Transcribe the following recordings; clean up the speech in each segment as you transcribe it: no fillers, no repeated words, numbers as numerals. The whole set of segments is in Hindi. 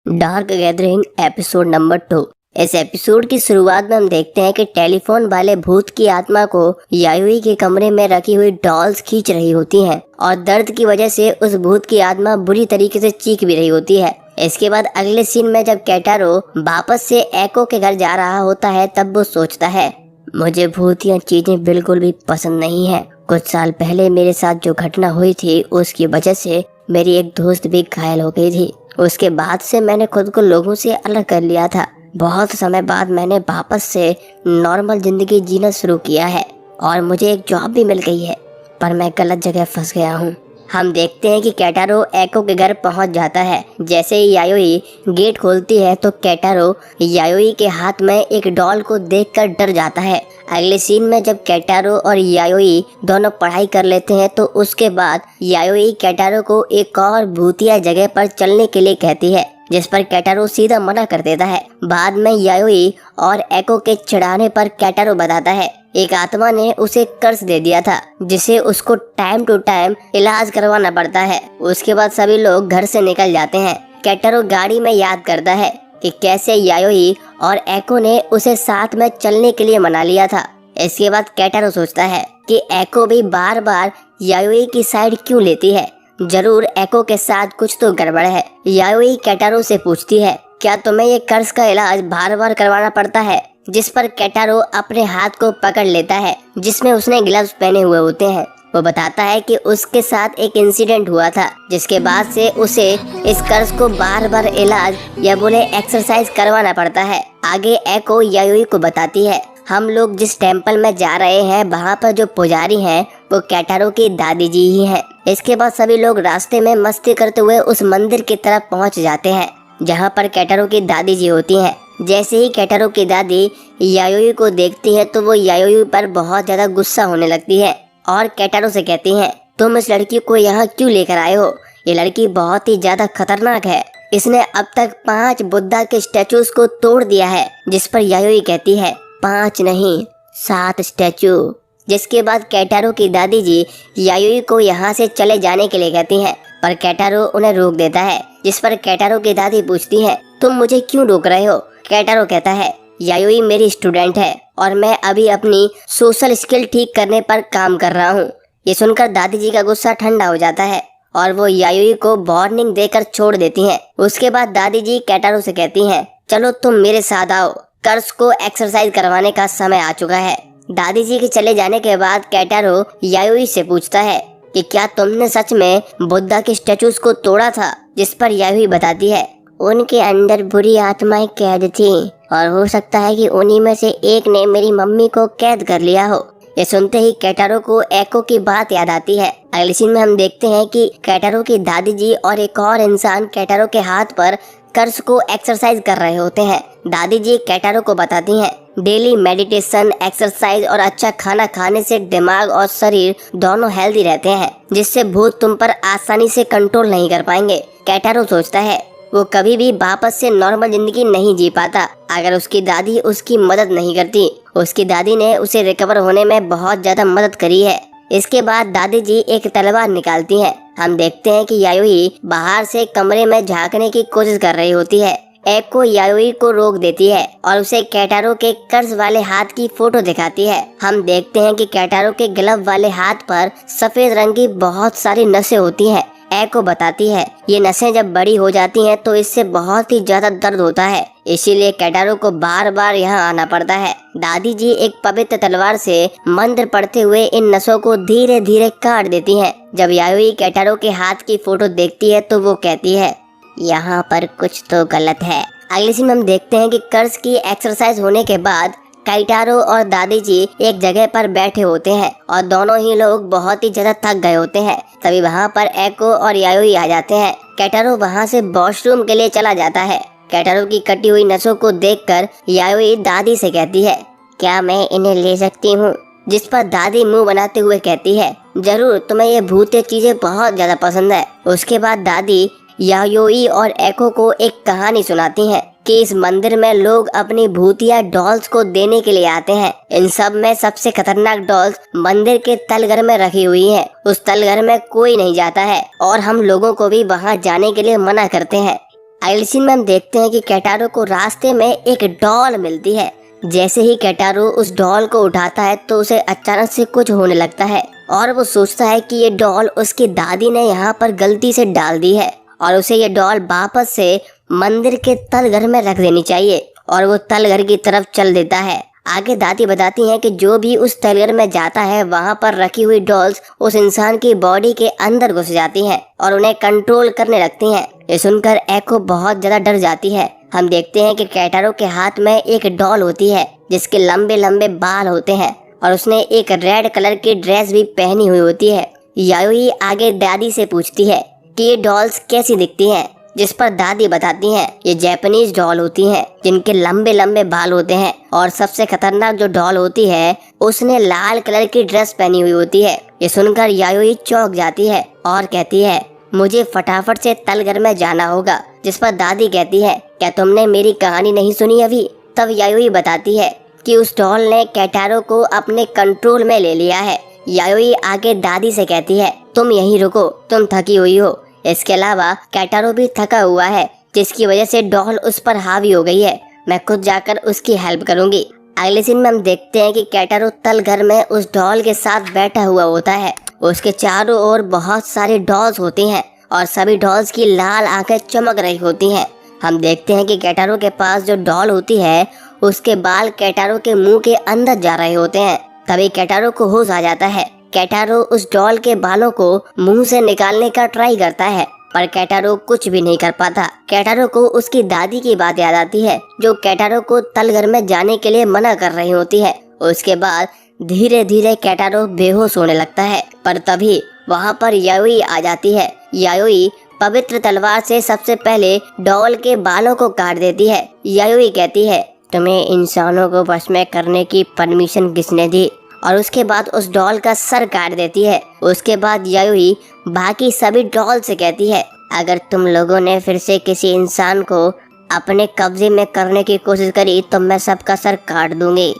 Dark gathering episode number 2। इस एपिसोड की शुरुआत में हम देखते हैं कि टेलीफोन वाले भूत की आत्मा को यायोई के कमरे में रखी हुई डॉल्स खींच रही होती हैं और दर्द की वजह से उस भूत की आत्मा बुरी तरीके से चीख भी रही होती है। इसके बाद अगले सीन में जब केटारो वापस से एको के घर जा रहा होता है तब वो सोचता है, मुझे भूतिया चीजें बिल्कुल भी पसंद नहीं है। कुछ साल पहले मेरे साथ जो घटना हुई थी उसकी वजह से मेरी एक दोस्त भी घायल हो गई थी। उसके बाद से मैंने खुद को लोगों से अलग कर लिया था। बहुत समय बाद मैंने वापस से नॉर्मल जिंदगी जीना शुरू किया है और मुझे एक जॉब भी मिल गई है, पर मैं गलत जगह फंस गया हूँ। हम देखते हैं कि केटारो एको के घर पहुंच जाता है। जैसे ही यायोई गेट खोलती है तो केटारो यायोई के हाथ में एक डॉल को देखकर डर जाता है। अगले सीन में जब केटारो और यायोई दोनों पढ़ाई कर लेते हैं तो उसके बाद यायोई केटारो को एक और भूतिया जगह पर चलने के लिए कहती है, जिस पर केटारो सीधा मना कर देता है। बाद में यायोई और एको के चिढ़ाने पर केटारो बताता है एक आत्मा ने उसे कर्ज दे दिया था जिसे उसको टाइम टू टाइम इलाज करवाना पड़ता है। उसके बाद सभी लोग घर से निकल जाते हैं। केटारो गाड़ी में याद करता है कि कैसे यायोई और एको ने उसे साथ में चलने के लिए मना लिया था। इसके बाद केटारो सोचता है कि एको भी बार बार यायोई की साइड क्यों लेती है, जरूर एको के साथ कुछ तो गड़बड़ है। यायोई केटारो से पूछती है, क्या तुम्हें ये कर्ज का इलाज बार बार करवाना पड़ता है? जिस पर केटारो अपने हाथ को पकड़ लेता है जिसमें उसने ग्लव्स पहने हुए होते हैं। वो बताता है कि उसके साथ एक इंसिडेंट हुआ था जिसके बाद से उसे इस कर्ज को बार बार इलाज या बोले एक्सरसाइज करवाना पड़ता है। आगे एको यायोई को बताती है, हम लोग जिस टेम्पल में जा रहे हैं वहाँ पर जो पुजारी हैं वो केटारो की दादी जी ही हैं। इसके बाद सभी लोग रास्ते में मस्ती करते हुए उस मंदिर की तरफ पहुँच जाते हैं जहाँ पर केटारो की दादी जी होती हैं। जैसे ही केटारो की दादी यायोई को देखती है तो वो यायोई पर बहुत ज्यादा गुस्सा होने लगती है और केटारो से कहती है, तुम इस लड़की को यहाँ क्यों लेकर आए हो? ये लड़की बहुत ही ज्यादा खतरनाक है। इसने अब तक 5 बुद्धा के स्टैचूज को तोड़ दिया है। जिस पर यायोई कहती है, 5 नहीं 7 स्टैचू। जिसके बाद केटारो की दादी जी यायोई को यहाँ से चले जाने के लिए कहती हैं, पर केटारो उन्हें रोक देता है। जिस पर केटारो की दादी पूछती है, तुम मुझे क्यों रोक रहे हो? केटारो कहता है, यायोई मेरी स्टूडेंट है और मैं अभी अपनी सोशल स्किल ठीक करने पर काम कर रहा हूँ। ये सुनकर दादी जी का गुस्सा ठंडा हो जाता है और वो यायोई को वार्निंग देकर छोड़ देती हैं। उसके बाद दादी जी केटारो से कहती हैं, चलो तुम मेरे साथ आओ, कर्ज को एक्सरसाइज करवाने का समय आ चुका है। दादी जी के चले जाने के बाद केटारो यायोई से पूछता है कि क्या तुमने सच में बुद्धा के स्टैचूज को तोड़ा था? जिस पर यायोई बताती है, उनके अंदर बुरी आत्माएं कैद थी और हो सकता है कि उन्हीं में से एक ने मेरी मम्मी को कैद कर लिया हो। ये सुनते ही केटारो को एको की बात याद आती है। अगले सीन में हम देखते हैं कि केटारो की दादी जी और एक और इंसान केटारो के हाथ पर कर्ज को एक्सरसाइज कर रहे होते हैं। दादी जी केटारो को बताती हैं, डेली मेडिटेशन, एक्सरसाइज और अच्छा खाना खाने से दिमाग और शरीर दोनों हेल्दी रहते हैं, जिससे भूत तुम पर आसानी से कंट्रोल नहीं कर पाएंगे। केटारो सोचता है वो कभी भी वापस से नॉर्मल जिंदगी नहीं जी पाता अगर उसकी दादी उसकी मदद नहीं करती। उसकी दादी ने उसे रिकवर होने में बहुत ज्यादा मदद करी है। इसके बाद दादी जी एक तलवार निकालती हैं। हम देखते हैं कि यायोई बाहर से कमरे में झांकने की कोशिश कर रही होती है। एको यायोई को रोक देती है और उसे केटारो के कर्ज वाले हाथ की फोटो दिखाती है। हम देखते हैं कि केटारो के ग्लव वाले हाथ पर सफेद रंग की बहुत सारी नसें होती हैं। एको बताती है ये नसें जब बड़ी हो जाती हैं तो इससे बहुत ही ज्यादा दर्द होता है, इसीलिए केटारो को बार बार यहाँ आना पड़ता है। दादी जी एक पवित्र तलवार से मंत्र पढ़ते हुए इन नसों को धीरे धीरे काट देती हैं। जब यायोई केटारो के हाथ की फोटो देखती है तो वो कहती है, यहाँ पर कुछ तो गलत है। अगले सीन में हम देखते हैं कि कर्ज की एक्सरसाइज होने के बाद केटारो और दादी जी एक जगह पर बैठे होते हैं और दोनों ही लोग बहुत ही ज्यादा थक गए होते हैं। तभी वहाँ पर एको और यायोई आ जाते हैं। केटारो वहाँ से वॉशरूम के लिए चला जाता है। केटारो की कटी हुई नसों को देखकर यायोई दादी से कहती है, क्या मैं इन्हें ले सकती हूँ? जिस पर दादी मुंह बनाते हुए कहती है, जरूर, तुम्हें ये भूतिया चीजें बहुत ज्यादा पसंद है। उसके बाद दादी यायोई और एको को एक कहानी सुनाती हैं कि इस मंदिर में लोग अपनी भूतिया डॉल्स को देने के लिए आते हैं। इन सब में सबसे खतरनाक डॉल्स मंदिर के तलघर में रखी हुई हैं। उस तलघर में कोई नहीं जाता है और हम लोगों को भी वहां जाने के लिए मना करते हैं। अगले सीन में हम देखते हैं कि केटारो को रास्ते में एक डॉल मिलती है। जैसे ही केटारो उस डॉल को उठाता है तो उसे अचानक से कुछ होने लगता है और वो सोचता है कि ये डॉल उसकी दादी ने यहाँ पर गलती से डाल दी है और उसे ये डॉल वापस से मंदिर के तलघर में रख देनी चाहिए और वो तलघर की तरफ चल देता है। आगे दादी बताती हैं कि जो भी उस तलघर में जाता है वहाँ पर रखी हुई डॉल्स उस इंसान की बॉडी के अंदर घुस जाती हैं और उन्हें कंट्रोल करने लगती हैं। ये सुनकर एको बहुत ज्यादा डर जाती है। हम देखते हैं कि केटारो के हाथ में एक डॉल होती है जिसके लंबे लंबे बाल होते हैं और उसने एक रेड कलर की ड्रेस भी पहनी हुई होती है। यायोई आगे दादी से पूछती है कि ये डॉल्स कैसी दिखती हैं, जिस पर दादी बताती हैं ये जापानीज डॉल होती हैं जिनके लंबे लंबे बाल होते हैं और सबसे खतरनाक जो डॉल होती है उसने लाल कलर की ड्रेस पहनी हुई होती है। ये सुनकर यायोई चौंक जाती है और कहती है मुझे फटाफट से तलघर में जाना होगा। जिस पर दादी कहती है क्या तुमने मेरी कहानी नहीं सुनी अभी? तब यायोई बताती है कि उस डॉल ने केटारो को अपने कंट्रोल में ले लिया है। यायोई आगे दादी से कहती है तुम यहीं रुको, तुम थकी हुई हो। इसके अलावा केटारो भी थका हुआ है जिसकी वजह से डॉल उस पर हावी हो गई है। मैं खुद जाकर उसकी हेल्प करूंगी। अगले सीन में हम देखते हैं कि केटारो तलघर में उस डॉल के साथ बैठा हुआ होता है। उसके चारों ओर बहुत सारे डॉल्स होती हैं और सभी डॉल्स की लाल आंखें चमक रही होती हैं। हम देखते हैं कि केटारो के पास जो डॉल होती है उसके बाल केटारो के मुंह के अंदर जा रहे होते हैं। तभी केटारो को होश आ जाता है। केटारो उस डॉल के बालों को मुंह से निकालने का ट्राई करता है पर केटारो कुछ भी नहीं कर पाता। केटारो को उसकी दादी की बात याद आती है जो केटारो को तलघर में जाने के लिए मना कर रही होती है। उसके बाद धीरे धीरे केटारो बेहोश होने लगता है पर तभी वहाँ पर यायोई आ जाती है। यायोई पवित्र तलवार से सबसे पहले डॉल के बालों को काट देती है। यायोई कहती है तुम्हें इंसानों को वश में करने की परमिशन किसने दी? और उसके बाद उस डॉल का सर काट देती है। उसके बाद यायोई बाकी सभी डॉल से कहती है अगर तुम लोगों ने फिर से किसी इंसान को अपने कब्जे में करने की कोशिश करी तो मैं सबका सर काट दूंगी।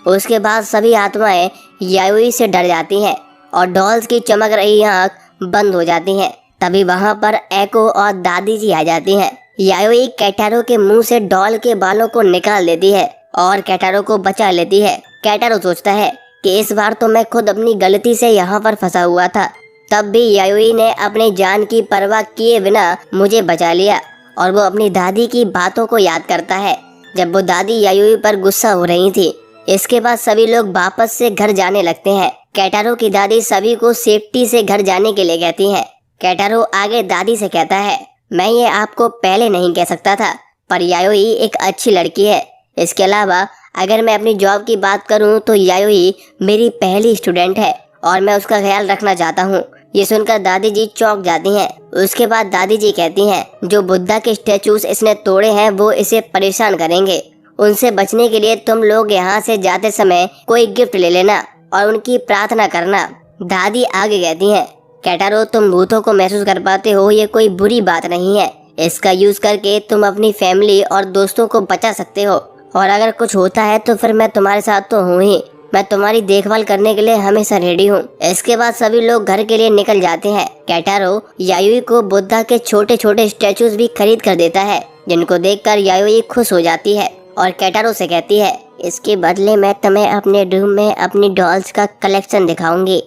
उसके बाद सभी आत्माएं यायोई से डर जाती हैं और डॉल्स की चमक रही आँख बंद हो जाती हैं। तभी वहाँ पर एको और दादी जी आ जाती हैं। यायोई केटारो के मुंह से डॉल के बालों को निकाल देती है और केटारो को बचा लेती है। केटारो सोचता है कि इस बार तो मैं खुद अपनी गलती से यहाँ पर फंसा हुआ था। तब भी यायोई ने अपनी जान की परवाह किए बिना मुझे बचा लिया और वो अपनी दादी की बातों को याद करता है जब वो दादी यायोई पर गुस्सा हो रही थी। इसके बाद सभी लोग वापस से घर जाने लगते हैं। केटारो की दादी सभी को सेफ्टी से घर जाने के लिए कहती है। केटारो आगे दादी से कहता है मैं ये आपको पहले नहीं कह सकता था पर यायोई एक अच्छी लड़की है। इसके अलावा अगर मैं अपनी जॉब की बात करूं तो यायोई मेरी पहली स्टूडेंट है और मैं उसका ख्याल रखना चाहता हूं। ये सुनकर दादी जी चौंक जाती हैं। उसके बाद दादी जी कहती हैं जो बुद्धा के स्टैचूज इसने तोड़े हैं वो इसे परेशान करेंगे। उनसे बचने के लिए तुम लोग यहाँ से जाते समय कोई गिफ्ट ले लेना और उनकी प्रार्थना करना। दादी आगे कहती हैं केटारो तुम भूतों को महसूस कर पाते हो, ये कोई बुरी बात नहीं है। इसका यूज करके तुम अपनी फैमिली और दोस्तों को बचा सकते हो और अगर कुछ होता है तो फिर मैं तुम्हारे साथ तो हूँ ही। मैं तुम्हारी देखभाल करने के लिए हमेशा रेडी हूँ। इसके बाद सभी लोग घर के लिए निकल जाते हैं। केटारो यायोई को बुद्धा के छोटे छोटे स्टैचूज भी खरीद कर देता है जिनको देखकर यायोई खुश हो जाती है और केटारो से कहती है इसके बदले मैं तुम्हें अपने रूम में अपनी डॉल्स का कलेक्शन दिखाऊंगी।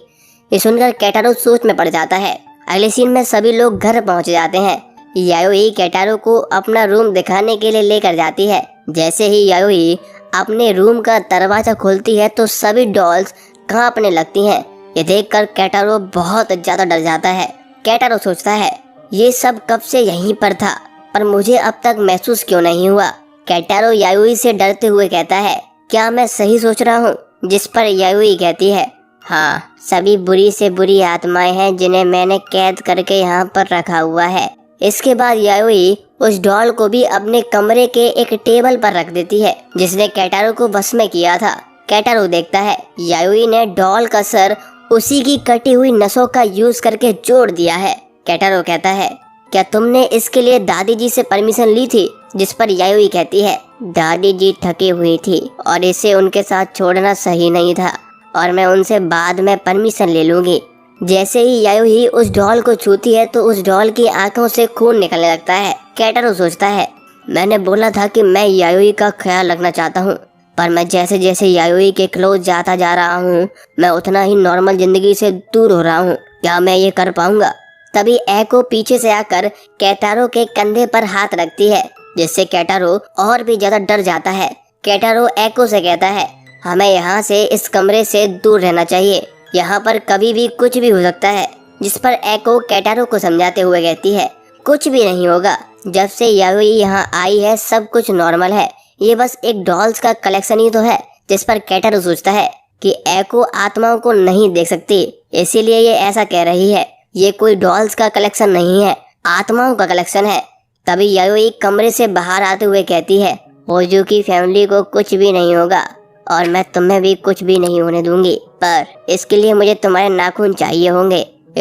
ये सुनकर केटारो सोच में पड़ जाता है। अगले सीन में सभी लोग घर पहुंच जाते हैं। यायोई केटारो को अपना रूम दिखाने के लिए लेकर जाती है। जैसे ही यायोई अपने रूम का दरवाजा खोलती है तो सभी डॉल्स कांपने लगती हैं। ये देखकर केटारो बहुत ज्यादा डर जाता है। केटारो सोचता है ये सब कब से यहीं पर था पर मुझे अब तक महसूस क्यों नहीं हुआ। केटारो यायोई से डरते हुए कहता है क्या मैं सही सोच रहा हूँ? जिस पर यायोई कहती है हाँ, सभी बुरी से बुरी आत्माएं हैं जिन्हें मैंने कैद करके यहाँ पर रखा हुआ है। इसके बाद यायोई उस डॉल को भी अपने कमरे के एक टेबल पर रख देती है जिसने केटारो को वश में किया था। केटारो देखता है यायोई ने डॉल का सर उसी की कटी हुई नसों का यूज करके जोड़ दिया है। केटारो कहता है क्या तुमने इसके लिए दादी जी से परमिशन ली थी? जिस पर यायोई कहती है दादी जी थकी हुई थी और इसे उनके साथ छोड़ना सही नहीं था और मैं उनसे बाद में परमिशन ले लूंगी। जैसे ही यायोई उस डॉल को छूती है तो उस डॉल की आंखों से खून निकलने लगता है। केटारो सोचता है, मैंने बोला था कि मैं यायोई का ख्याल रखना चाहता हूँ, पर मैं जैसे जैसे यायोई के क्लोज जाता जा रहा हूँ मैं उतना ही नॉर्मल जिंदगी से दूर हो रहा हूँ। क्या मैं ये कर पाऊंगा? तभी एको पीछे से आकर केटारो के कंधे पर हाथ रखती है, जिससे केटारो और भी ज्यादा डर जाता है। केटारो एको से कहता है, हमें यहाँ से इस कमरे से दूर रहना चाहिए, यहाँ पर कभी भी कुछ भी हो सकता है। जिस पर एको केटारो को समझाते हुए कहती है, कुछ भी नहीं होगा, जब से यायोई यहाँ आई है सब कुछ नॉर्मल है, ये बस एक डॉल्स का कलेक्शन ही तो है। जिस पर केटारो सोचता है कि एको आत्माओं को नहीं देख सकती, इसीलिए ये ऐसा कह रही है। ये कोई डॉल्स का कलेक्शन नहीं है, आत्माओं का कलेक्शन है। तभी यायोई कमरे से बाहर आते हुए कहती है, ओजू की फैमिली को कुछ भी नहीं होगा और मैं तुम्हें भी कुछ भी नहीं होने दूंगी, पर इसके लिए मुझे तुम्हारे नाखून चाहिए होंगे।